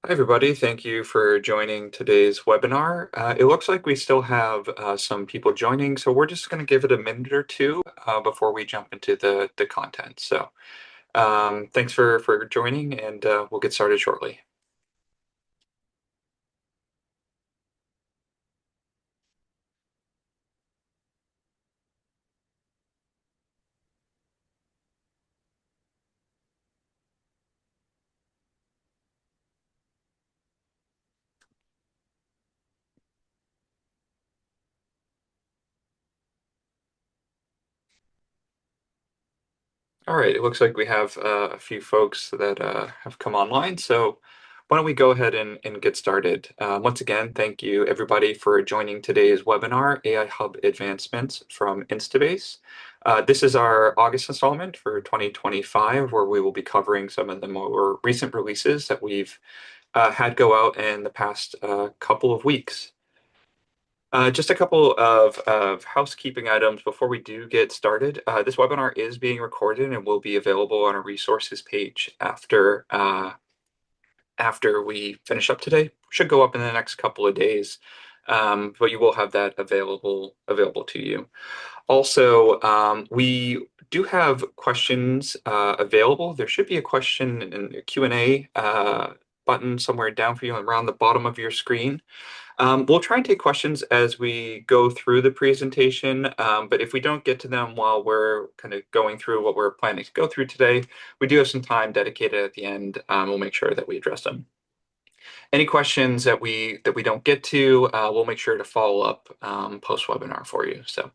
Hi, everybody. Thank you for joining today's webinar. It looks like we still have some people joining, so we're just going to give it a minute or two before we jump into the content. So thanks for joining, and we'll get started shortly. All right, it looks like we have a few folks that have come online. So why don't we go ahead and get started? Once again, thank you everybody for joining today's webinar, AI Hub Advancements from Instabase. This is our August installment for 2025, where we will be covering some of the more recent releases that we've had go out in the past couple of weeks. Just a couple of housekeeping items before we do get started. This webinar is being recorded and will be available on our resources page after we finish up today. Should go up in the next couple of days, but you will have that available to you. Also, we do have questions available. There should be a question and a Q&A button somewhere down for you around the bottom of your screen. We'll try and take questions as we go through the presentation, but if we don't get to them while we're kind of going through what we're planning to go through today, we do have some time dedicated at the end. We'll make sure that we address them. Any questions that we don't get to, we'll make sure to follow up post-webinar for you. So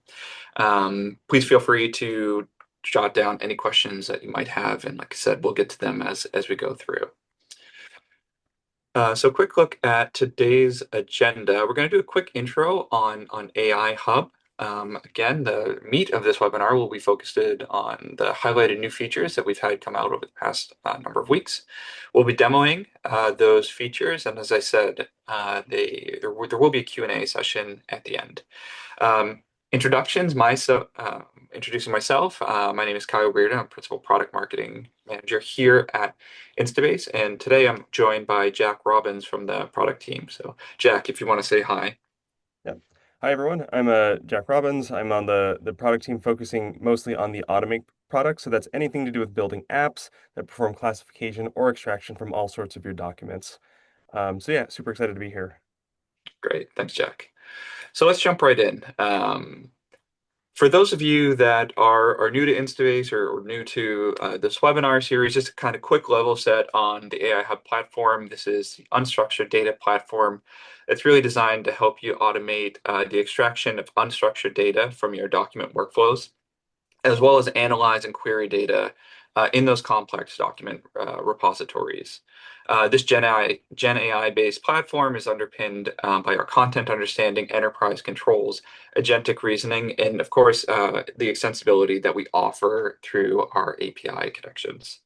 please feel free to jot down any questions that you might have, and like I said, we'll get to them as we go through. So quick look at today's agenda. We're going to do a quick intro on AI Hub. Again, the meat of this webinar will be focused on the highlighted new features that we've had come out over the past number of weeks. We'll be demoing those features, and as I said, there will be a Q&A session at the end. Introductions, introducing myself. My name is Kyle Reardon. I'm Principal Product Marketing Manager here at Instabase, and today I'm joined by Jack Robbins from the product team. So Jack, if you want to say hi. Yeah. Hi, everyone. I'm Jack Robbins. I'm on the product team focusing mostly on the Automate product. So that's anything to do with building apps that perform classification or extraction from all sorts of your documents. So yeah, super excited to be here. Great, thanks, Jack. So let's jump right in. For those of you that are new to Instabase or new to this webinar series, just a kind of quick level set on the AI Hub platform. This is the unstructured data platform. It's really designed to help you automate the extraction of unstructured data from your document workflows, as well as analyze and query data in those complex document repositories. This Gen AI-based platform is underpinned by our content understanding, enterprise controls, agentic reasoning, and of course, the extensibility that we offer through our API connections.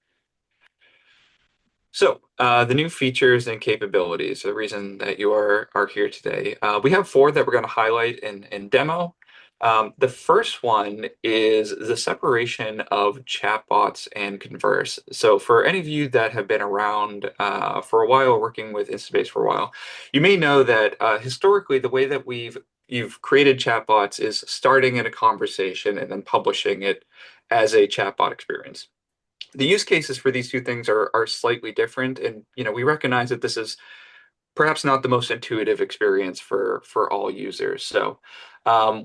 So the new features and capabilities, the reason that you are here today, we have four that we're going to highlight in demo. The first one is the separation of chatbots and converse. So for any of you that have been around for a while, working with Instabase for a while, you may know that historically the way that you've created chatbots is starting in a conversation and then publishing it as a chatbot experience. The use cases for these two things are slightly different, and we recognize that this is perhaps not the most intuitive experience for all users. So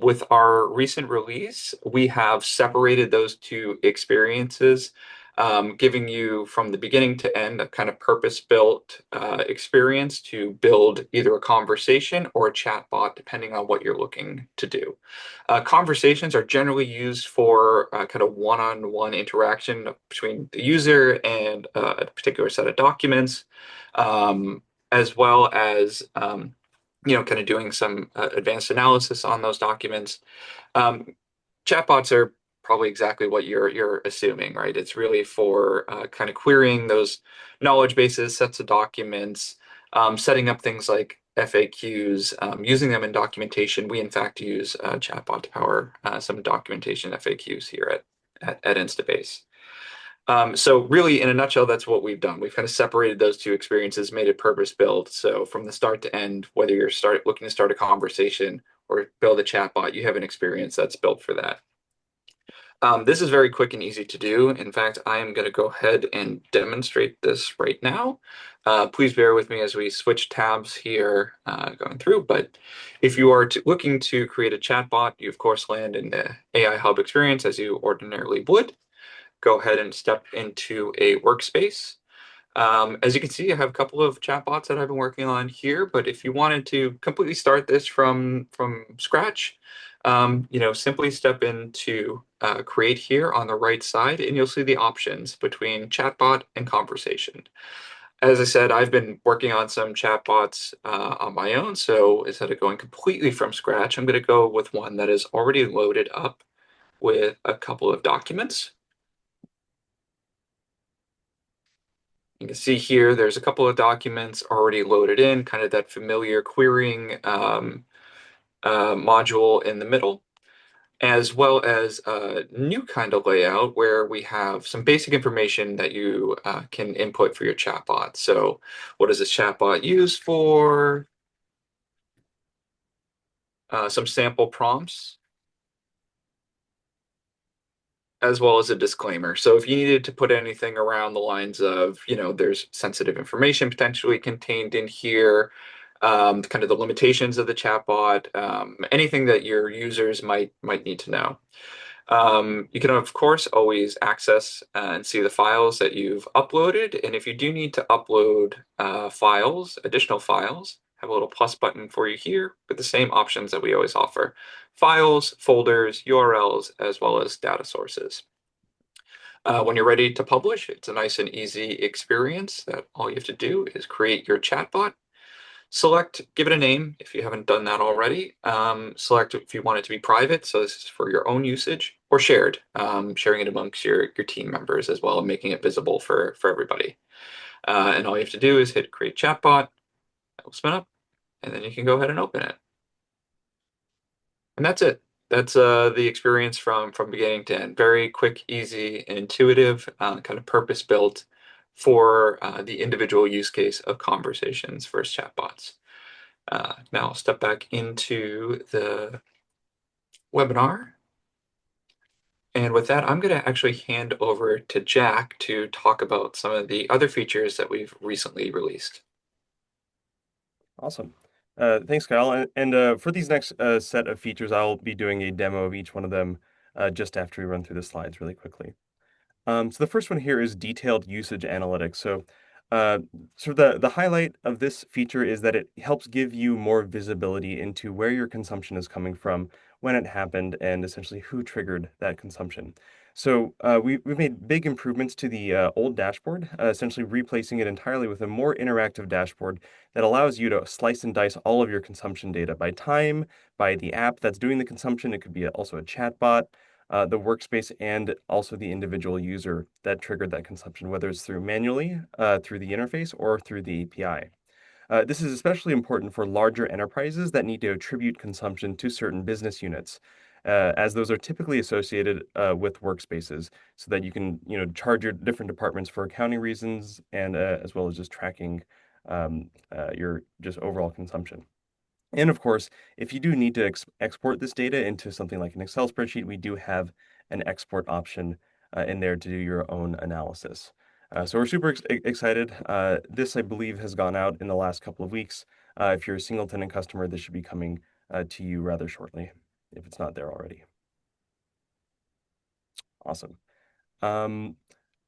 with our recent release, we have separated those two experiences, giving you from the beginning to end a kind of purpose-built experience to build either a conversation or a chatbot, depending on what you're looking to do. Conversations are generally used for kind of one-on-one interaction between the user and a particular set of documents. As well as kind of doing some advanced analysis on those documents. Chatbots are probably exactly what you're assuming, right? It's really for kind of querying those knowledge bases, sets of documents, setting up things like FAQs, using them in documentation. We in fact use chatbot to power some documentation FAQs here at Instabase. So really, in a nutshell, that's what we've done. We've kind of separated those two experiences, made it purpose-built. So from the start to end, whether you're looking to start a conversation or build a chatbot, you have an experience that's built for that. This is very quick and easy to do. In fact, I am going to go ahead and demonstrate this right now. Please bear with me as we switch tabs here going through. But if you are looking to create a chatbot, you of course land in the AI Hub experience as you ordinarily would. Go ahead and step into a workspace. As you can see, I have a couple of chatbots that I've been working on here, but if you wanted to completely start this from scratch, simply step into create here on the right side, and you'll see the options between chatbot and conversation. As I said, I've been working on some chatbots on my own, so instead of going completely from scratch, I'm going to go with one that is already loaded up with a couple of documents. You can see here, there's a couple of documents already loaded in, kind of that familiar querying module in the middle, as well as a new kind of layout where we have some basic information that you can input for your chatbot. So what is this chatbot used for? Some sample prompts, as well as a disclaimer. So if you needed to put anything around the lines of, there's sensitive information potentially contained in here, kind of the limitations of the chatbot, anything that your users might need to know. You can, of course, always access and see the files that you've uploaded. And if you do need to upload additional files, have a little plus button for you here with the same options that we always offer. Files, folders, URLs, as well as data sources. When you're ready to publish, it's a nice and easy experience that all you have to do is create your chatbot. Give it a name if you haven't done that already. Select if you want it to be private, so this is for your own usage, or shared, sharing it amongst your team members as well, and making it visible for everybody. And all you have to do is hit create chatbot, that will spin up, and then you can go ahead and open it. And that's it. That's the experience from beginning to end. Very quick, easy, and intuitive, kind of purpose built for the individual use case of conversations versus chatbots. Now I'll step back into the webinar. And with that, I'm going to actually hand over to Jack to talk about some of the other features that we've recently released. Awesome. Thanks, Kyle. And for these next set of features, I'll be doing a demo of each one of them just after we run through the slides really quickly. So the first one here is detailed usage analytics. Uh, the highlight of this feature is that it helps give you more visibility into where your consumption is coming from, when it happened, and essentially who triggered that consumption. We've made big improvements to the old dashboard, essentially replacing it entirely with a more interactive dashboard that allows you to slice and dice all of your consumption data by time, by the app that's doing the consumption. It could be also a chatbot, the workspace, and also the individual user that triggered that consumption, whether it's through manually, through the interface, or through the API. This is especially important for larger enterprises that need to attribute consumption to certain business units, as those are typically associated with workspaces, so that you can, charge your different departments for accounting reasons and as well as just tracking your just overall consumption. And of course, if you do need to export this data into something like an Excel spreadsheet, we do have an export option in there to do your own analysis. So we're super excited. This, I believe, has gone out in the last couple of weeks. If you're a single tenant customer, this should be coming to you rather shortly, if it's not there already. Awesome. Um,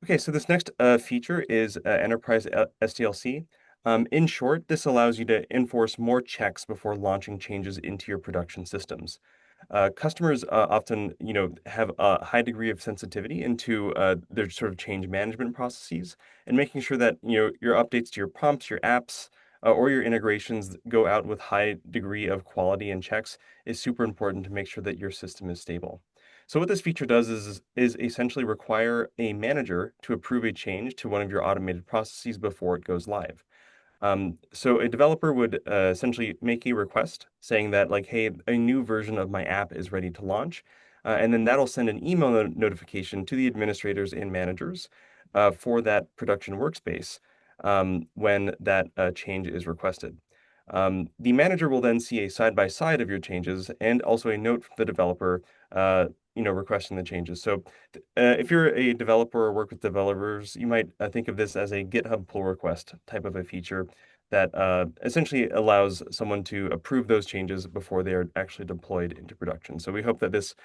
okay, so this next feature is Enterprise SDLC. In short, this allows you to enforce more checks before launching changes into your production systems. Customers often, have a high degree of sensitivity into their sort of change management processes, and making sure that your updates to your prompts, your apps, or your integrations go out with high degree of quality and checks is super important to make sure that your system is stable. So what this feature does is essentially require a manager to approve a change to one of your automated processes before it goes live. So a developer would essentially make a request saying that, like, hey, a new version of my app is ready to launch. And then that'll send an email notification to the administrators and managers. for that production workspace when that change is requested. The manager will then see a side by side of your changes and also a note from the developer, requesting the changes. So, if you're a developer or work with developers, you might think of this as a GitHub pull request type of a feature that essentially allows someone to approve those changes before they are actually deployed into production. So we hope that this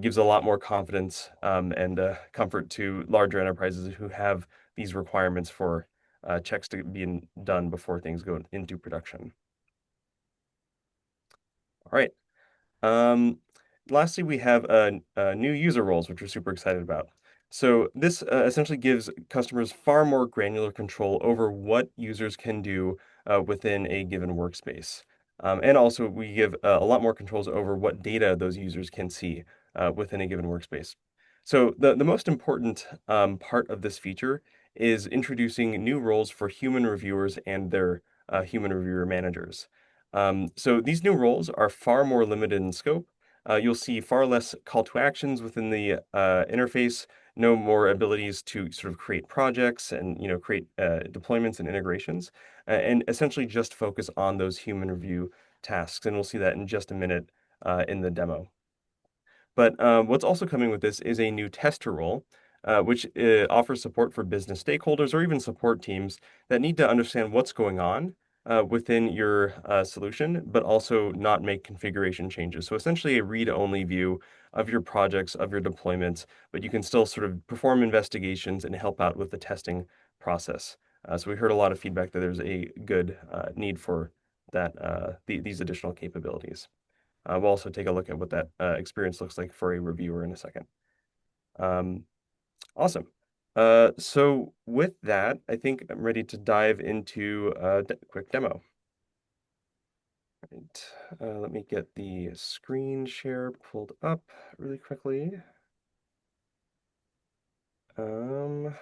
gives a lot more confidence and comfort to larger enterprises who have these requirements for checks to be done before things go into production. All right. Um, Lastly, we have new user roles, which we're super excited about. So this essentially gives customers far more granular control over what users can do within a given workspace. And also, we give a lot more controls over what data those users can see within a given workspace. So the most important part of this feature is introducing new roles for human reviewers and their human reviewer managers. So these new roles are far more limited in scope. You'll see far less call to actions within the interface, no more abilities to sort of create projects and create deployments and integrations, and essentially just focus on those human review tasks. And we'll see that in just a minute in the demo. But what's also coming with this is a new tester role, which offers support for business stakeholders or even support teams that need to understand what's going on within your solution, but also not make configuration changes. So essentially a read-only view of your projects, of your deployments, but you can still sort of perform investigations and help out with the testing process. So we heard a lot of feedback that there's a good need for these additional capabilities. We'll also take a look at what that experience looks like for a reviewer in a second. Um, awesome. So with that, I think I'm ready to dive into a quick demo. Right. Let me get the screen share pulled up really quickly. Um,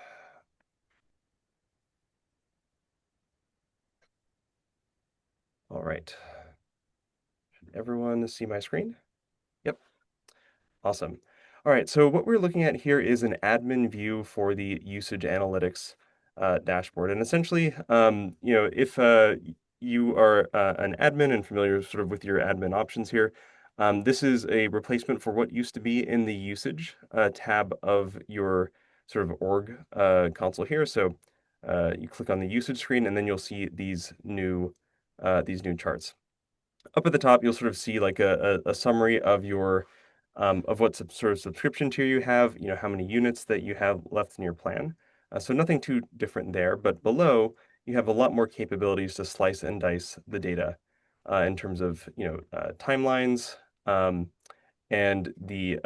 all right. Should everyone see my screen? Yep. Awesome. All right, so what we're looking at here is an admin view for the usage analytics dashboard. And essentially, if you are an admin and familiar sort of with your admin options here, this is a replacement for what used to be in the usage tab of your sort of org console here. So you click on the usage screen, and then you'll see these new charts. Up at the top, you'll sort of see like a summary of your of what sort of subscription tier you have, how many units that you have left in your plan. So nothing too different there, but below you have a lot more capabilities to slice and dice the data in terms of timelines and the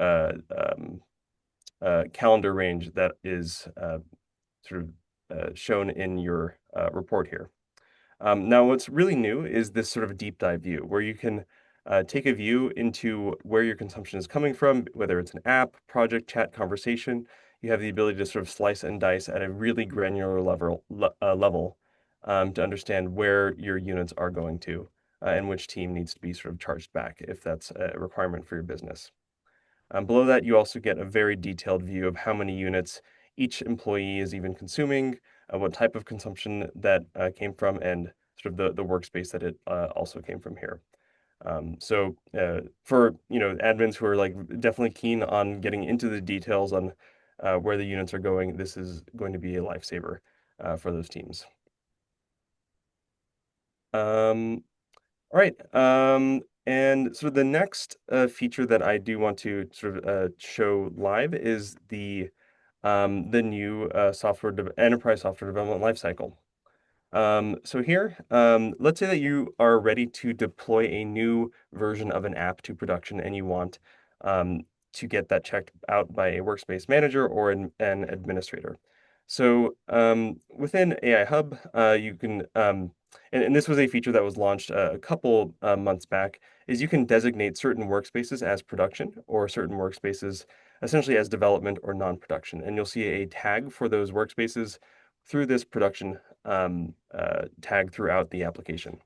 calendar range that is sort of shown in your report here. Now, what's really new is this sort of deep dive view where you can take a view into where your consumption is coming from, whether it's an app, project, chat, conversation. You have the ability to sort of slice and dice at a really granular level to understand where your units are going to and which team needs to be sort of charged back if that's a requirement for your business. Below that, you also get a very detailed view of how many units each employee is even consuming, what type of consumption that came from, and sort of the workspace that it also came from here. So for admins who are like definitely keen on getting into the details on where the units are going, this is going to be a lifesaver for those teams. Um, All right. And so the next feature that I do want to sort of show live is the new enterprise software development lifecycle. So here, let's say that you are ready to deploy a new version of an app to production and you want to get that checked out by a workspace manager or an administrator. So within AI Hub, you can, and this was a feature that was launched a couple months back, is you can designate certain workspaces as production or certain workspaces essentially as development or non-production. And you'll see a tag for those workspaces through this production tag throughout the application.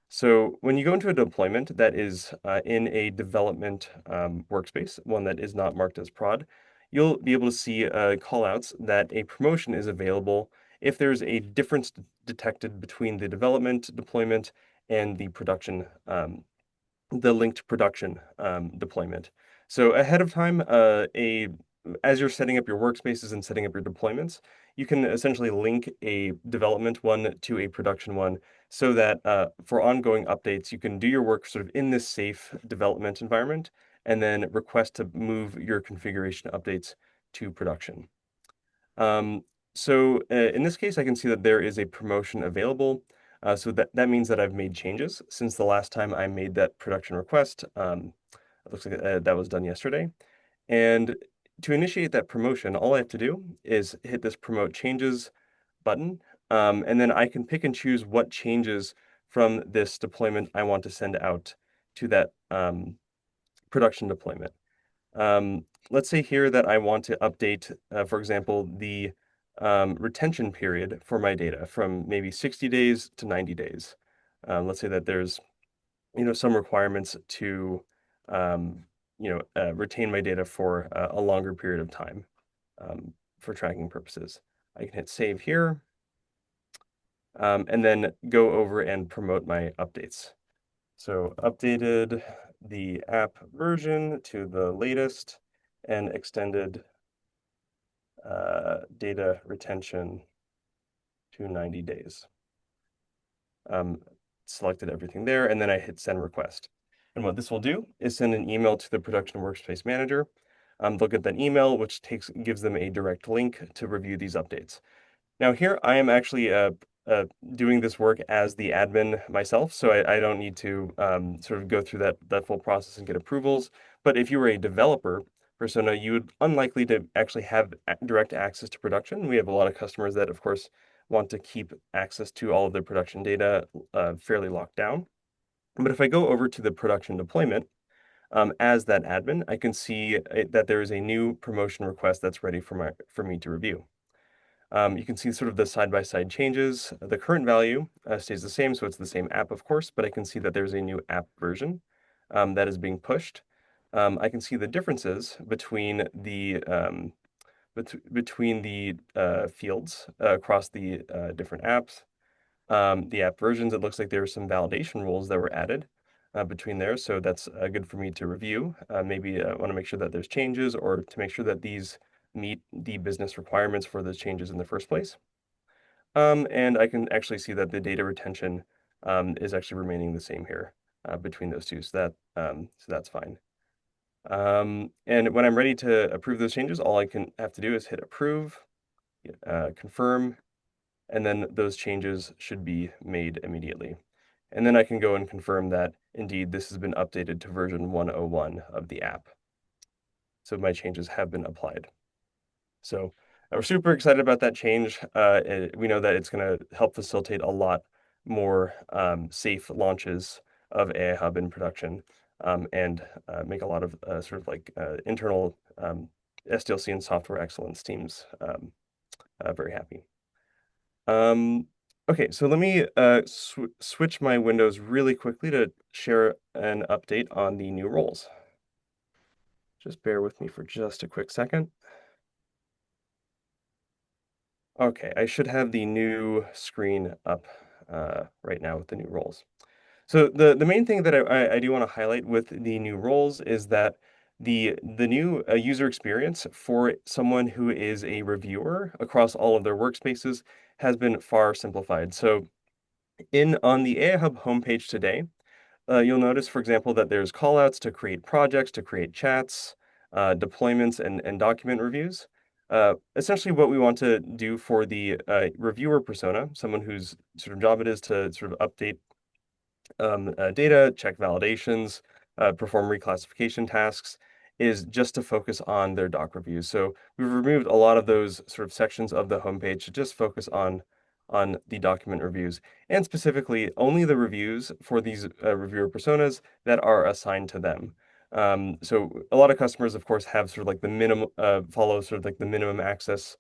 So when you go into a deployment that is in a development workspace, one that is not marked as prod, you'll be able to see callouts that a promotion is available if there's a difference detected between the development deployment and the linked production deployment. So ahead of time, as you're setting up your workspaces and setting up your deployments, you can essentially link a development one to a production one so that for ongoing updates, you can do your work sort of in this safe development environment and then request to move your configuration updates to production. Um, in this case, I can see that there is a promotion available. So that means that I've made changes since the last time I made that production request. It looks like that was done yesterday. And to initiate that promotion, all I have to do is hit this Promote Changes button, and then I can pick and choose what changes from this deployment I want to send out to that production deployment. Let's say here that I want to update, for example, the retention period for my data from maybe 60 days to 90 days. Let's say that there's, some requirements to, retain my data for a longer period of time for tracking purposes. I can hit save here, and then go over and promote my updates. So updated the app version to the latest and extended data retention to 90 days. Um, Selected everything there, and then I hit send request. And what this will do is send an email to the production workspace manager. They'll get that email, which gives them a direct link to review these updates. Now here I am actually doing this work as the admin myself, so I don't need to sort of go through that full process and get approvals. But if you were a developer persona, you would unlikely to actually have direct access to production. We have a lot of customers that, of course, want to keep access to all of their production data fairly locked down. But if I go over to the production deployment, as that admin, I can see that there is a new promotion request that's ready for me to review. You can see sort of the side-by-side changes. The current value stays the same, so it's the same app, of course, but I can see that there's a new app version that is being pushed. I can see the differences between the fields across the different apps. The app versions, it looks like there are some validation rules that were added between there, so that's good for me to review. Maybe I want to make sure that there's changes or to make sure that these meet the business requirements for those changes in the first place. And I can actually see that the data retention is actually remaining the same here between those two, so that's fine. And when I'm ready to approve those changes, all I can have to do is hit approve, confirm, and then those changes should be made immediately. And then I can go and confirm that indeed this has been updated to version 101 of the app. So my changes have been applied. So we're super excited about that change. We know that it's going to help facilitate a lot more safe launches of AI Hub in production and make a lot of sort of like internal SDLC and software excellence teams very happy. Okay, so let me switch my windows really quickly to share an update on the new roles. Just bear with me for just a quick second. Okay, I should have the new screen up right now with the new roles. So the main thing that I do want to highlight with the new roles is that the new user experience for someone who is a reviewer across all of their workspaces has been far simplified. So on the AI Hub homepage today, you'll notice, for example, that there's callouts to create projects, to create chats, deployments, and document reviews. Essentially, what we want to do for the reviewer persona, someone whose sort of job it is to sort of update data, check validations, perform reclassification tasks, is just to focus on their doc reviews. So we've removed a lot of those sort of sections of the homepage to just focus on the document reviews, and specifically only the reviews for these reviewer personas that are assigned to them. So a lot of customers, of course, have sort of like the minimum follow sort of like the minimum access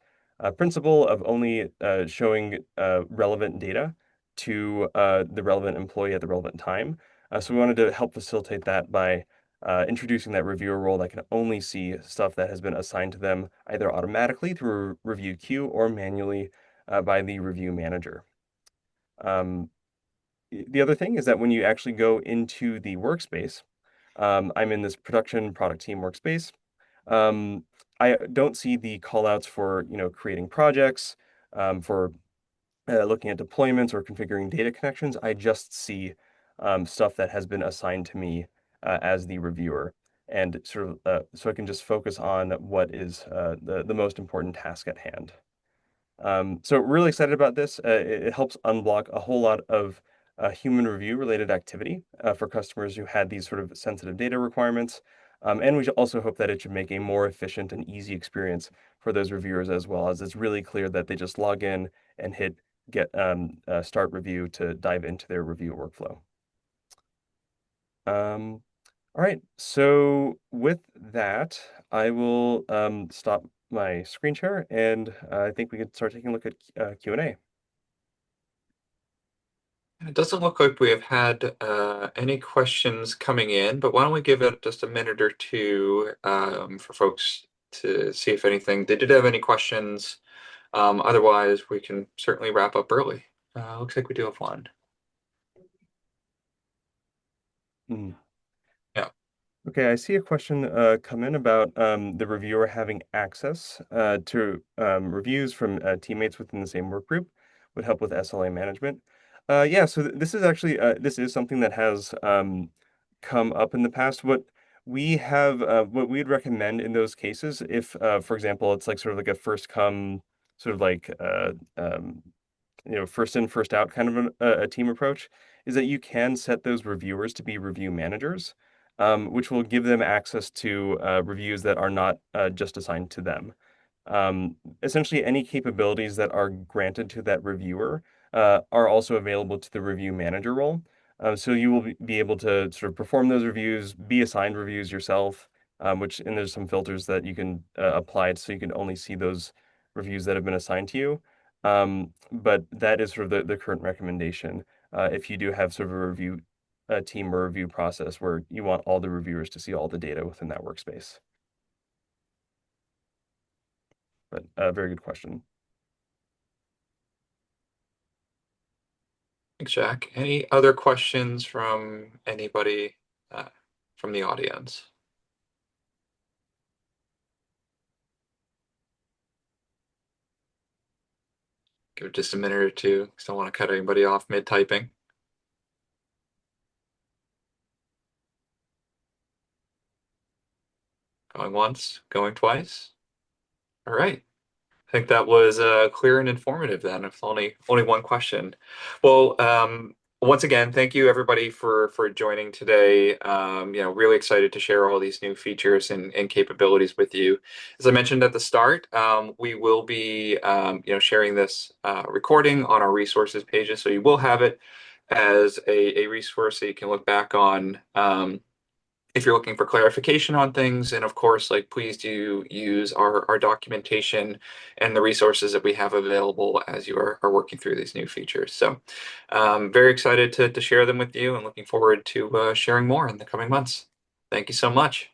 principle of only showing relevant data to the relevant employee at the relevant time. So we wanted to help facilitate that by introducing that reviewer role that can only see stuff that has been assigned to them either automatically through a review queue or manually by the review manager. Um, the other thing is that when you actually go into the workspace, I'm in this production product team workspace. Um, I don't see the callouts for, creating projects, for looking at deployments or configuring data connections. I just see stuff that has been assigned to me as the reviewer, and sort of so I can just focus on what is the most important task at hand. So really excited about this. It helps unblock a whole lot of human review related activity for customers who had these sort of sensitive data requirements. And we should also hope that it should make a more efficient and easy experience for those reviewers as well, as it's really clear that they just log in and hit get start review to dive into their review workflow. Um, all right, so with that, I will stop my screen share, and I think we can start taking a look at Q&A. It doesn't look like we have had any questions coming in, but why don't we give it just a minute or two for folks to see if anything they did have any questions. Otherwise, we can certainly wrap up early. Looks like we do have one. Mm. Yeah. Okay, I see a question come in about the reviewer having access to reviews from teammates within the same work group would help with SLA management. Yeah, so this is actually this is something that has come up in the past. What we'd recommend in those cases, if for example, it's like sort of like a first come, sort of like first in, first out kind of a team approach, is that you can set those reviewers to be review managers, which will give them access to reviews that are not just assigned to them. Essentially, any capabilities that are granted to that reviewer are also available to the review manager role. So you will be able to sort of perform those reviews, be assigned reviews yourself, and there's some filters that you can apply so you can only see those reviews that have been assigned to you. But that is sort of the current recommendation. If you do have sort of a team or review process where you want all the reviewers to see all the data within that workspace. But very good question. Thanks, Jack. Any other questions from anybody uh, from the audience? Give it just a minute or two. 'Cause I don't want to cut anybody off mid-typing. Going once, going twice. All right. I think that was clear and informative then, if only one question. Well, once again, thank you everybody for joining today. Really excited to share all these new features and capabilities with you. As I mentioned at the start, we will be sharing this recording on our resources pages, so you will have it as a resource that you can look back on. If you're looking for clarification on things, and of course, like please do use our documentation and the resources that we have available as you are working through these new features. So very excited to share them with you and looking forward to sharing more in the coming months. Thank you so much.